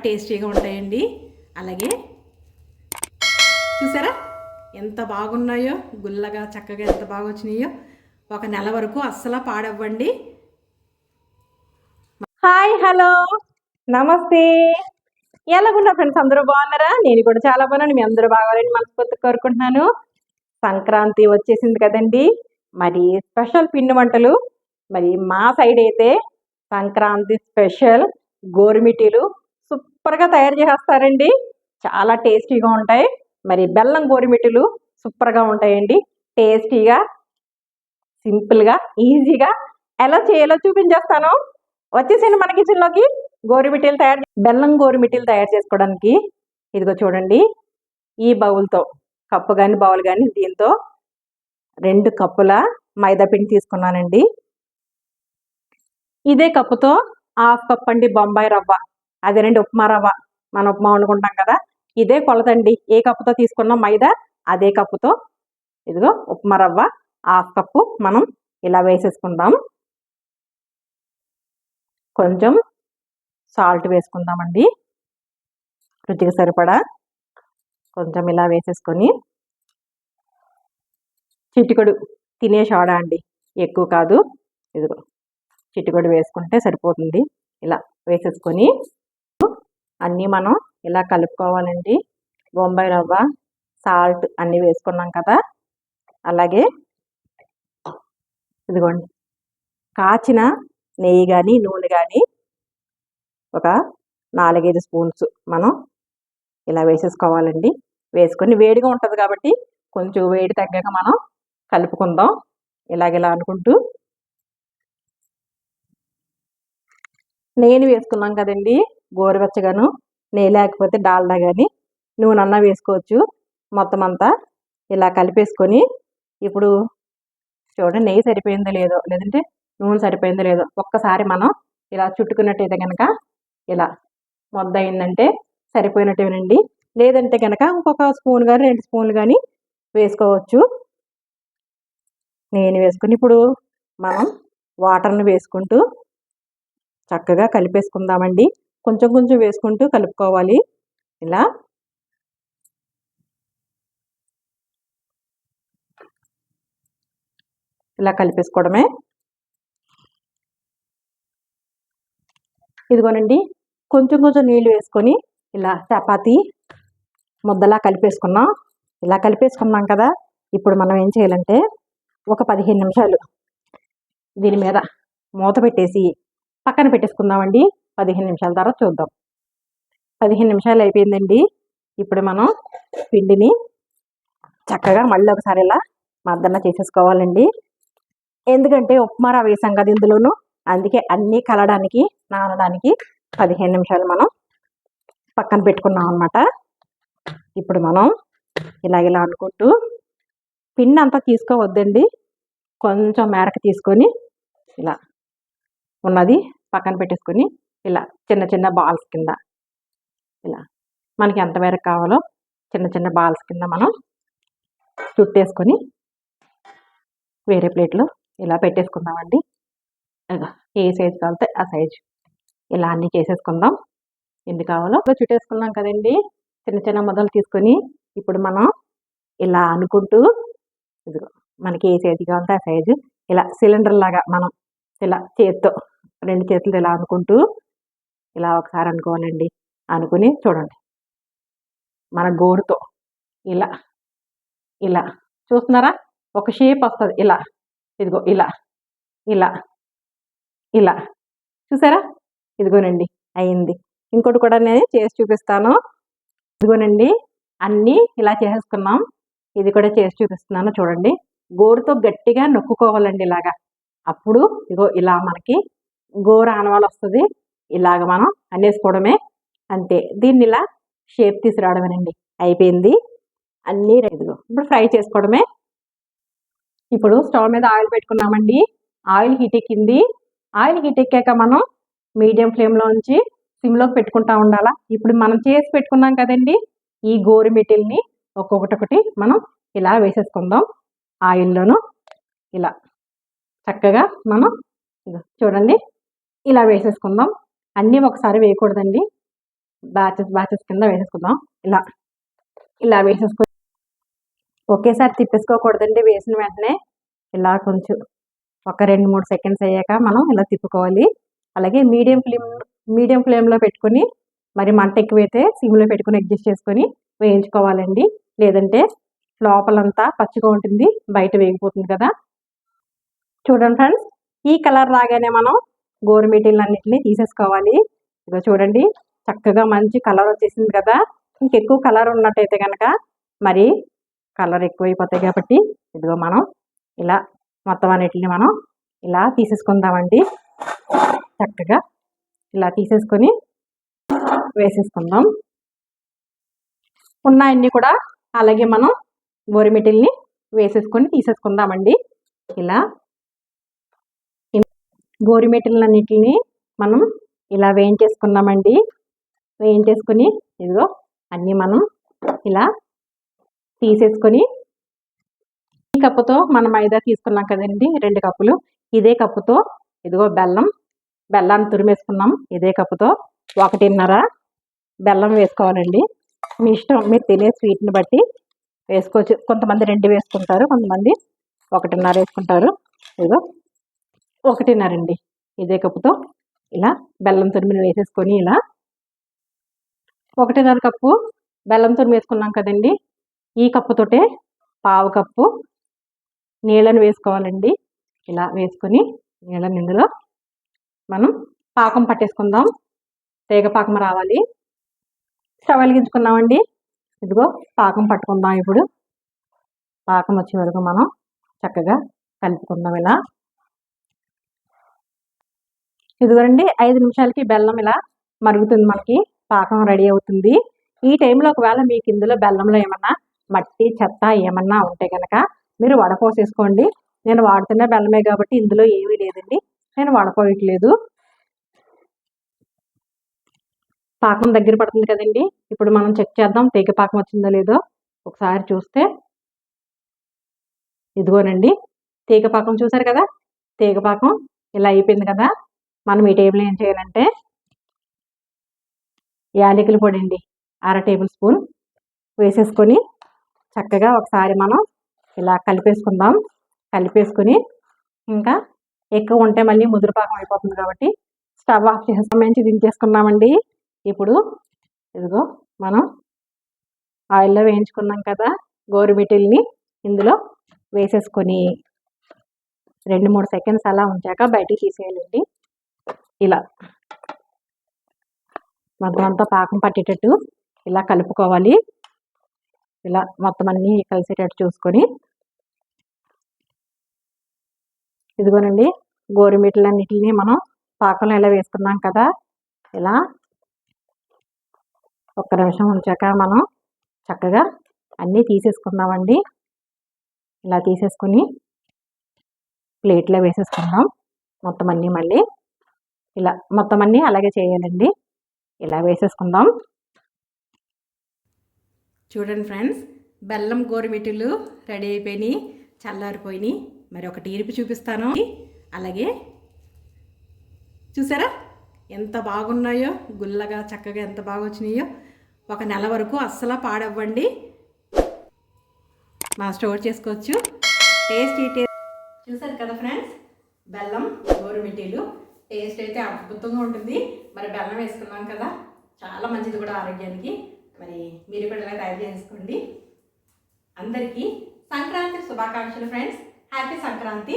టేస్టీగా ఉంటాయండి. అలాగే చూసారా ఎంత బాగున్నాయో, గుల్లగా చక్కగా ఎంత బాగా వచ్చినాయో. ఒక నెల వరకు అస్సలు పాడవ్వండి. హాయ్, హలో, నమస్తే. ఎలాగున్నా ఫ్రెండ్స్, అందరూ బాగున్నారా? నేను కూడా చాలా బాగున్నాను. మీ అందరూ బాగాలని మనస్ఫూర్తిగా కోరుకుంటున్నాను. సంక్రాంతి వచ్చేసింది కదండి. మరి స్పెషల్ పిండి వంటలు, మరి మా సైడ్ అయితే సంక్రాంతి స్పెషల్ గోరుమిటీలు సూపర్గా తయారు చేసేస్తారండి. చాలా టేస్టీగా ఉంటాయి. మరి బెల్లం గోరుమిటీలు సూపర్గా ఉంటాయండి. టేస్టీగా, సింపుల్గా, ఈజీగా ఎలా చేయాలో చూపించేస్తాను. వచ్చేసింది మన కిచెన్లోకి. బెల్లం గోరుమిటీలు తయారు చేసుకోవడానికి ఇదిగో చూడండి, ఈ బౌల్తో, కప్పు కానీ బౌల్ కానీ, దీంతో 2 కప్పుల మైదా పిండి తీసుకున్నానండి. ఇదే కప్పుతో 1/2 కప్ అండి బొంబాయి రవ్వ, అదేనండి ఉప్మా రవ్వ, మనం ఉప్మా వండుకుంటాం కదా, ఇదే కొలతండి. ఏ కప్పుతో తీసుకున్నాం మైదా, అదే కప్పుతో ఇదిగో ఉప్మా రవ్వ 1/2 కప్పు మనం ఇలా వేసేసుకుందాం. కొంచెం సాల్ట్ వేసుకుందామండి, రుచికి సరిపడా కొంచెం ఇలా వేసేసుకొని, చిటికెడు తినే సోడా అండి, ఎక్కువ కాదు, ఇదిగో చిటికెడు వేసుకుంటే సరిపోతుంది. ఇలా వేసేసుకొని అన్నీ మనం ఇలా కలుపుకోవాలండి. బొంబాయి రవ్వ, సాల్ట్ అన్నీ వేసుకున్నాం కదా. అలాగే ఇదిగోండి, కాచిన నెయ్యి కానీ నూనె కానీ ఒక 4-5 స్పూన్స్ మనం ఇలా వేసేసుకోవాలండి. వేసుకొని వేడిగా ఉంటుంది కాబట్టి కొంచెం వేడి తగ్గాక మనం కలుపుకుందాం. ఇలాగెలా అనుకుంటూ నెయ్యి వేసుకున్నాం కదండి, గోరువెచ్చగాను. నెయ్యి లేకపోతే డాల్డా కానీ నూనె అన్నా వేసుకోవచ్చు. మొత్తం అంతా ఇలా కలిపేసుకొని, ఇప్పుడు చూడండి నెయ్యి సరిపోయిందో లేదో, లేదంటే నూనె సరిపోయిందో లేదో ఒక్కసారి మనం ఇలా చుట్టుకున్నట్టయితే కనుక ఇలా ముద్ద అయిందంటే సరిపోయినట్టేనండి. లేదంటే కనుక ఇంకొక స్పూన్ కానీ 2 స్పూన్లు కానీ వేసుకోవచ్చు. నేను వేసుకుని ఇప్పుడు మనం వాటర్ని వేసుకుంటూ చక్కగా కలిపేసుకుందామండి. కొంచెం కొంచెం వేసుకుంటూ కలుపుకోవాలి. ఇలా ఇలా కలిపేసుకోవడమే. ఇదిగోనండి, కొంచెం కొంచెం నీళ్ళు వేసుకొని ఇలా చపాతీ ముద్దలా కలిపేసుకున్నాం. ఇలా కలిపేసుకున్నాం కదా. ఇప్పుడు మనం ఏం చేయాలంటే ఒక 15 నిమిషాలు దీని మీద మూత పెట్టేసి పక్కన పెట్టేసుకుందామండి. 15 నిమిషాల తర్వాత చూద్దాం. 15 నిమిషాలు అయిపోయిందండి. ఇప్పుడు మనం పిండిని చక్కగా మళ్ళీ ఒకసారి ఇలా మద్దన చేసేసుకోవాలండి. ఎందుకంటే ఉప్మా రవ్వ వేసాం కదా ఇందులోను, అందుకే అన్నీ కలడానికి, నానడానికి 15 నిమిషాలు మనం పక్కన పెట్టుకున్నాం అన్నమాట. ఇప్పుడు మనం ఇలా అనుకుంటూ పిండి అంతా తీసుకోవద్దండి, కొంచెం మేరకు తీసుకొని ఇలా ఉన్నది పక్కన పెట్టేసుకొని ఇలా చిన్న చిన్న బాల్స్ కింద, ఇలా మనకి ఎంత మేరకు కావాలో చిన్న చిన్న బాల్స్ కింద మనం చుట్టేసుకొని వేరే ప్లేట్లో ఇలా పెట్టేసుకుందామండి. ఏ సైజు కావాలితే ఆ సైజు ఇలా అన్నీ చేసేసుకుందాం. ఎన్ని కావాలో చుట్టేసుకున్నాం కదండి. చిన్న చిన్న ముద్దలు తీసుకొని ఇప్పుడు మనం ఇలా అనుకుంటూ, ఇదిగో మనకి ఏ సైజు కావాలంటే ఆ సైజు ఇలా సిలిండర్ లాగా మనం ఇలా చేత్తో 2 చేతులు ఇలా అనుకుంటూ ఇలా ఒకసారి అనుకోవాలండి. అనుకుని చూడండి, మన గోరుతో ఇలా ఇలా చూస్తున్నారా, ఒక షేప్ వస్తుంది. ఇలా ఇదిగో ఇలా ఇలా ఇలా చూసారా, ఇదిగోనండి అయింది. ఇంకోటి కూడా నేను చేసి చూపిస్తాను. ఇదిగోనండి అన్నీ ఇలా చేసేసుకున్నాం. ఇది కూడా చేసి చూపిస్తున్నాను చూడండి. గోరుతో గట్టిగా నొక్కుకోవాలండి ఇలాగా. అప్పుడు ఇగో ఇలా మనకి గోరు ఆనవాలు వస్తుంది. ఇలాగ మనం అనేసుకోవడమే, అంతే. దీన్ని ఇలా షేప్ తీసుకురావడమేనండి. అయిపోయింది. అన్నీ ఇదిగో ఇప్పుడు ఫ్రై చేసుకోవడమే. ఇప్పుడు స్టవ్ మీద ఆయిల్ పెట్టుకున్నామండి. ఆయిల్ హీట్ ఎక్కింది. ఆయిల్ హీట్ ఎక్కాక మనం మీడియం ఫ్లేమ్లో ఉంచి సిమ్లోకి పెట్టుకుంటా ఉండాలా. ఇప్పుడు మనం చేసి పెట్టుకున్నాం కదండి, ఈ గోరుమిటీల్ని ఒక్కొక్కటి మనం ఇలా వేసేసుకుందాం ఆయిల్లోను. ఇలా చక్కగా మనం చూడండి ఇలా వేసేసుకుందాం. అన్నీ ఒకసారి వేయకూడదండి, బ్యాచెస్ బ్యాచెస్ కింద వేసేసుకుందాం. ఇలా ఇలా వేసేసుకొని ఒకేసారి తిప్పేసుకోకూడదండి. వేసిన వెంటనే ఇలా కొంచెం ఒక 2-3 సెకండ్స్ అయ్యాక మనం ఇలా తిప్పుకోవాలి. అలాగే మీడియం ఫ్లేమ్లో పెట్టుకొని, మరి మంట ఎక్కువైతే సిమ్లో పెట్టుకొని అడ్జస్ట్ చేసుకొని వేయించుకోవాలండి. లేదంటే లోపలంతా పచ్చిగా ఉంటుంది, బయట వేగిపోతుంది కదా. చూడండి ఫ్రెండ్స్, ఈ కలర్ రాగానే మనం గోరుమిటీలన్నింటినీ తీసేసుకోవాలి. ఇదిగో చూడండి, చక్కగా మంచి కలర్ వచ్చేసింది కదా. ఇంకెక్కువ కలర్ ఉన్నట్టయితే కనుక మరి కలర్ ఎక్కువైపోతాయి కాబట్టి ఇదిగో మనం ఇలా మొత్తం అన్నిటిని మనం ఇలా తీసేసుకుందామండి. చక్కగా ఇలా తీసేసుకొని వేసేసుకుందాం. ఉన్నాయన్నీ కూడా అలాగే మనం గోరుమిటీల్ని వేసేసుకొని తీసేసుకుందామండి. ఇలా గోరుమిటీలన్నిటిని మనం ఇలా వేయించేసుకున్నామండి. వేయించేసుకొని ఇదిగో అన్నీ మనం ఇలా తీసేసుకొని, ఈ కప్పుతో మనం మైదా తీసుకున్నాం కదండి 2 కప్పులు. ఇదే కప్పుతో ఇదిగో బెల్లాన్ని తురిమేసుకున్నాం. ఇదే కప్పుతో 1.5 బెల్లం వేసుకోవాలండి. మీ ఇష్టం, మీరు తినే స్వీట్ని బట్టి వేసుకోవచ్చు. కొంతమంది 2 వేసుకుంటారు, కొంతమంది 1.5 వేసుకుంటారు. ఇదిగో 1.5 అండి. ఇదే కప్పుతో ఇలా బెల్లం తురిమిని వేసేసుకొని ఇలా 1.5 కప్పు బెల్లం తురిమి వేసుకున్నాం కదండి. ఈ కప్పుతోటే 1/2 కప్పు నీళ్ళని వేసుకోవాలండి. ఇలా వేసుకొని నీళ్ళని ఇందులో మనం పాకం పట్టేసుకుందాం. తీగ పాకం రావాలి. స్టవ్ వెలిగించుకున్నామండి. ఇదిగో పాకం పట్టుకుందాం. ఇప్పుడు పాకం వచ్చే వరకు మనం చక్కగా కలుపుకుందాం. ఇలా ఇదిగోండి 5 నిమిషాలకి బెల్లం ఇలా మరుగుతుంది, మనకి పాకం రెడీ అవుతుంది. ఈ టైంలో ఒకవేళ మీకు ఇందులో బెల్లంలో ఏమన్నా మట్టి చెత్త ఏమన్నా ఉంటే కనుక మీరు వడపోసేసుకోండి. నేను వాడుతున్న బెల్లమే కాబట్టి ఇందులో ఏమీ లేదండి, నేను వడపోయట్లేదు. పాకం దగ్గర పడుతుంది కదండి. ఇప్పుడు మనం చెక్ చేద్దాం తీగ పాకం వచ్చిందో లేదో. ఒకసారి చూస్తే ఇదిగోనండి తీగ పాకం చూసారు కదా. తీగ పాకం ఇలా అయిపోయింది కదా. మనం ఈ టేబుల్ ఏం చేయాలంటే యాలకుల పొడి అండి 1/2 టేబుల్ స్పూన్ వేసేసుకొని చక్కగా ఒకసారి మనం ఇలా కలిపేసుకుందాం. కలిపేసుకొని ఇంకా ఎక్కువ ఉంటే మళ్ళీ ముదురుపాకం అయిపోతుంది కాబట్టి స్టవ్ ఆఫ్ చేసి మంచి దించేసుకున్నామండి. ఇప్పుడు ఇదిగో మనం ఆయిల్లో వేయించుకున్నాం కదా గోరుమిటీల్ని ఇందులో వేసేసుకొని 2-3 సెకండ్స్ అలా ఉంచాక బయటికి తీసేయాలండి. ఇలా మొత్తం అంతా పాకం పట్టేటట్టు ఇలా కలుపుకోవాలి. ఇలా మొత్తం అన్నీ కలిసేటట్టు చూసుకొని ఇదిగోనండి గోరుమిటీలన్నిటిని మనం పాకంలో ఇలా వేసుకున్నాం కదా. ఇలా 1 నిమిషం ఉంచాక మనం చక్కగా అన్నీ తీసేసుకుందామండి. ఇలా తీసేసుకొని ప్లేట్లో వేసేసుకుందాం. మొత్తం అన్నీ మళ్ళీ ఇలా మొత్తం అన్నీ అలాగే చేయాలండి. ఇలా వేసేసుకుందాం. చూడండి ఫ్రెండ్స్, బెల్లం గోరుమిటీలు రెడీ అయిపోయినాయి, చల్లారిపోయినాయి. మరి ఒకటి ఇరిపి చూపిస్తాను. అలాగే చూసారా ఎంత బాగున్నాయో, గుల్లగా చక్కగా ఎంత బాగా వచ్చినాయో. 1 నెల వరకు అస్సలు పాడవ్వండి, మనం స్టోర్ చేసుకోవచ్చు. టేస్ట్ చూసారు కదా ఫ్రెండ్స్, బెల్లం గోరుమిటీలు టేస్ట్ అయితే అద్భుతంగా ఉంటుంది. మరి బెల్లం వేసుకున్నాం కదా, చాలా మంచిది కూడా ఆరోగ్యానికి. మరి మీరు కూడా ఇలా తయారు చేసుకోండి. అందరికీ సంక్రాంతి శుభాకాంక్షలు ఫ్రెండ్స్. హ్యాపీ సంక్రాంతి.